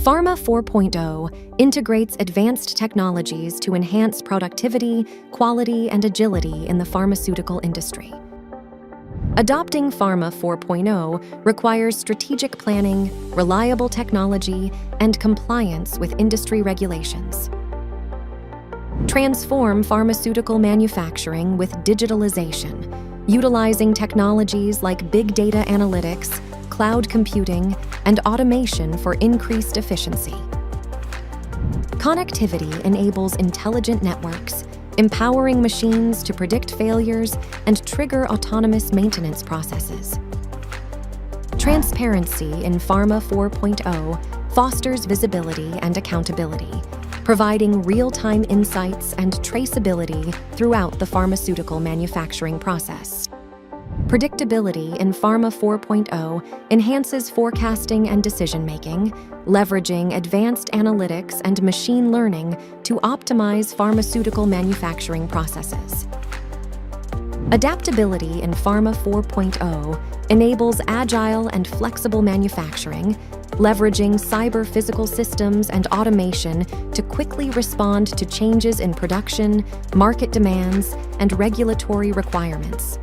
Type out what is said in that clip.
Pharma 4.0 integrates advanced technologies to enhance productivity, quality, and agility in the pharmaceutical industry. Adopting Pharma 4.0 requires strategic planning, reliable technology, and compliance with industry regulations. Transform pharmaceutical manufacturing with digitalization, utilizing technologies like big data analytics, cloud computing, and automation for increased efficiency. Connectivity enables intelligent networks, empowering machines to predict failures and trigger autonomous maintenance processes. Transparency in Pharma 4.0 fosters visibility and accountability, providing real-time insights and traceability throughout the pharmaceutical manufacturing process. Predictability in Pharma 4.0 enhances forecasting and decision-making, leveraging advanced analytics and machine learning to optimize pharmaceutical manufacturing processes. Adaptability in Pharma 4.0 enables agile and flexible manufacturing, leveraging cyber-physical systems and automation to quickly respond to changes in production, market demands, and regulatory requirements.